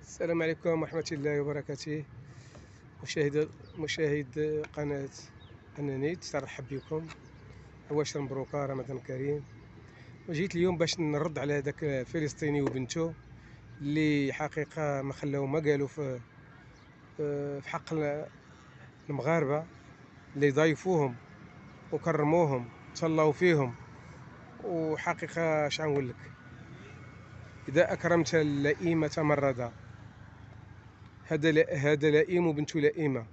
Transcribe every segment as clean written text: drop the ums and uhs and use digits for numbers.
السلام عليكم ورحمة الله وبركاته. مشاهد قناة أنانيت، ترحب بكم. عواشر مبروكة، رمضان كريم. وجيت اليوم باش نرد على هذاك الفلسطيني وبنته اللي حقيقة ما خلاو ما قالوا في حق المغاربة اللي ضايفوهم وكرموهم تهلاو فيهم. وحقيقة اش نقول لك، إذا أكرمت اللئيم تمردا. هذا لئيم وبنته لئيمة،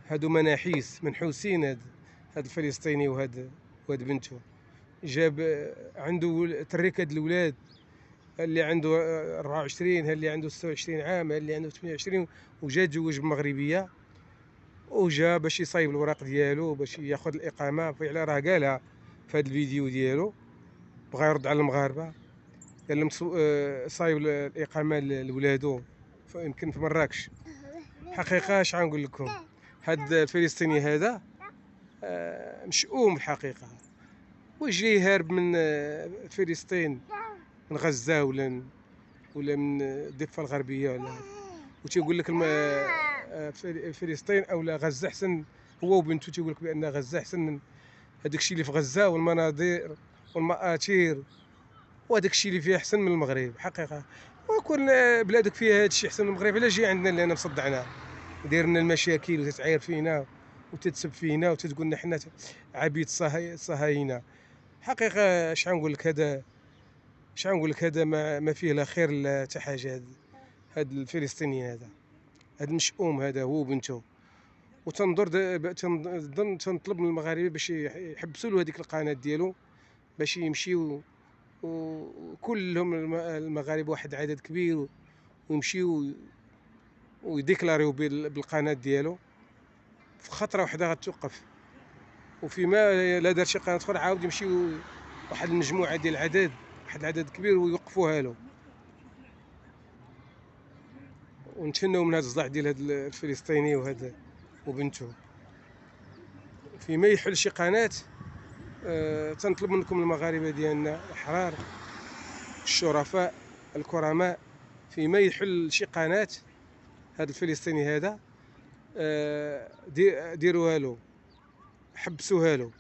هادو منحوسين. هاد الفلسطيني وهاد بنته جاب عنده ترك هاد الولاد، اللي عنده 24، اللي عنده 26 عام، اللي عنده 28، وجا تزوج بمغربيه، وجا باش يصايب الوراق ديالو باش ياخذ الاقامه. فعلا راه قالها في هاد الفيديو ديالو، بغى يرد على المغاربه، قال لهم صايب الاقامه لولادو يمكن في مراكش. حقيقه اش غنقول لكم، هاد الفلسطيني هذا مشؤوم الحقيقة. واش جاي هارب من فلسطين، من غزة ولا من الضفة الغربية وتيقول لك فلسطين أو غزة أحسن. هو وبنته تيقول لك بأن غزة أحسن من هذاك الشيء اللي في غزة، والمناظر والمآثير، وهذاك الشيء اللي فيه أحسن من المغرب حقيقة. وكل بلادك فيها هذا الشيء أحسن من المغرب، علاش جاي عندنا اللي هنا مصدعنا داير لنا المشاكل وتتعاير فينا وتتسب فينا وتتقول لنا حنا عبيد صهاينه. حقيقه اش غنقول لك، هذا ما فيه لا خير لا حتى حاجه. هذا الفلسطيني هذا المشؤوم، هذا هو وبنته. تنطلب من المغاربه باش يحبسوا له هذيك القناه ديالو، باش يمشيو وكلهم المغاربه، واحد عدد كبير، ويمشيو ويديكلاريو بالقناه ديالو. في خطره واحده غتوقف، وفيما لا دار شي قناه اخرى عاود يمشيو واحد المجموعه ديال واحد العدد كبير ويوقفوها له. ونتمنوا من هذا الصداع ديال هذا الفلسطيني وهذا وبنته. فيما يحل شي قناه، تنطلب منكم المغاربه ديالنا الاحرار الشرفاء الكرماء، فيما يحل شي قناه هذا الفلسطيني هذا، ديروها له، حبسوها له.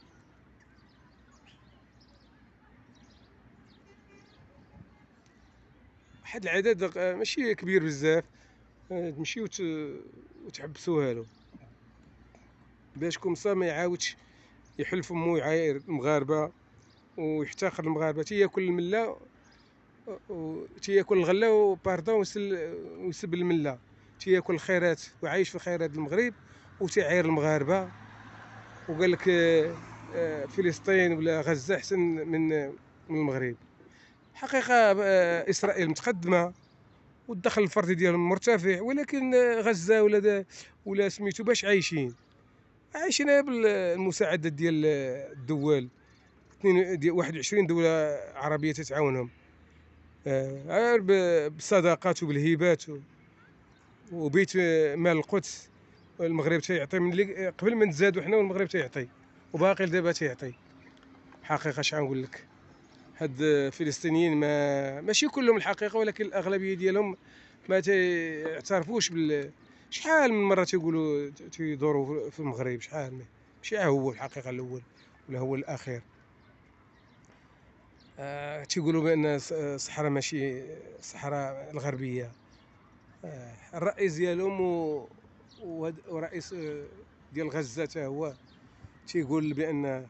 واحد العدد ماشي كبير بزاف، تمشيو وتحبسوها له، باش كومسا ما يعاودش يحل فمو يعاير المغاربه ويحتقر المغاربه. تياكل المله تياكل الغله وباردون ويسب المله، تياكل الخيرات وعايش في خيرات المغرب وتعاير المغاربه. وقال لك فلسطين ولا غزه احسن من المغرب. حقيقه اسرائيل متقدمه والدخل الفردي ديالهم مرتفع، ولكن غزه ولا سميتو باش عايشين بالمساعدة ديال الدول. 21 دولة عربية تتعاونهم، غير بالصداقات وبالهبات وبيت مال القدس. المغرب تيعطي من اللي قبل ما نتزادوا حنا، والمغرب تيعطي وباقي دابا تيعطي. حقيقة اش غنقول لك، هاد الفلسطينيين ماشي كلهم الحقيقة، ولكن الأغلبية ديالهم ما تيعترفوش شحال من مرة تيقولوا تيدوروا في المغرب، شحال ماشي هو الحقيقة الأول ولا هو الأخير. تيقولوا بأن الصحراء ماشي الصحراء الغربية. الرئيس ديالهم ورئيس ديال غزة حتى هو تيقول بأن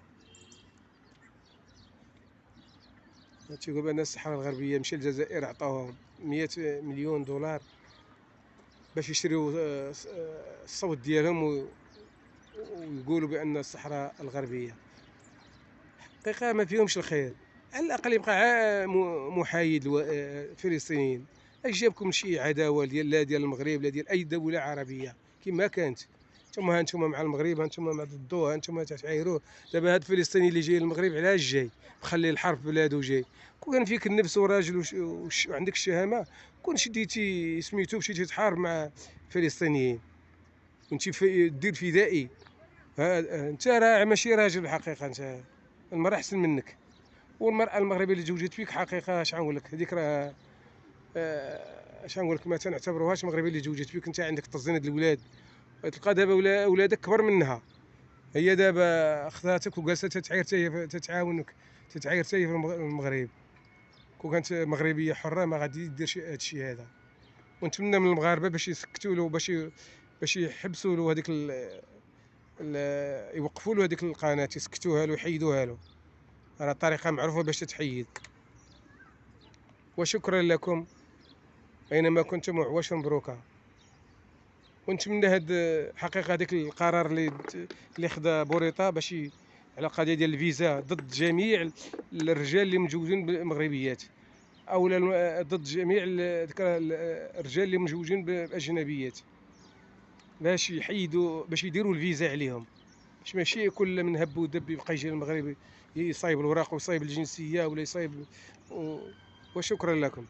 الصحراء الغربية. مشى للجزائر عطاوهم 100 مليون دولار باش يشريو الصوت ديالهم ويقولوا بأن الصحراء الغربية. حقيقة ما فيهمش الخير. على الأقل يبقى محايد الفلسطينيين. اش جابكم شي عداوة ديال المغرب لا ديال أي دولة عربية كما كانت؟ هانتوما مع المغرب، هانتوما مع ضدوه، هانتوما تتعايروه. دابا هاد الفلسطيني اللي جاي للمغرب علاش جاي؟ مخلي الحرب في بلادو جاي. كون فيك النفس وراجل وعندك الشهامة، كون شديتي سميتو مشيتي تحارب مع الفلسطينيين، كنتي دير فدائي. انت راه ماشي راجل الحقيقة. انت المرأة احسن منك، والمرأة المغربية اللي تزوجت فيك حقيقة اش غنقول لك، هذيك راه اش نقول لك، ما تنعتبروهاش مغربي اللي تزوجت بك انت عندك تزينة الولاد، تلقى دابا ولادك كبر منها، هي دابا خذاتك وجالسه تتعاير حتى هي تتعاونك، تتعاير حتى هي في المغرب. كون كانت مغربيه حره ما غادي دير هادشي هذا. ونتمنى من المغاربه باش يسكتوا له، باش يحبسوا له هذيك يوقفوا له هذيك القناه، يسكتوها له، يحيدوها له، راه طريقه معروفه باش تتحيد. وشكرا لكم اينما كنتم، وعواش مبروكه. ونتمنى هاد حقيقه هذاك القرار اللي خدا بوريطه باش على القضيه ديال الفيزا ضد جميع الرجال اللي متزوجين بالمغربيات، او ضد جميع الرجال اللي متزوجين باجنبيات، باش يحيدوا، باش يديروا الفيزا عليهم، باش ماشي كل من هب ودب يبقى يجي للمغرب يصايب الوراق ويصايب الجنسيه ولا يصايب وشكرا لكم.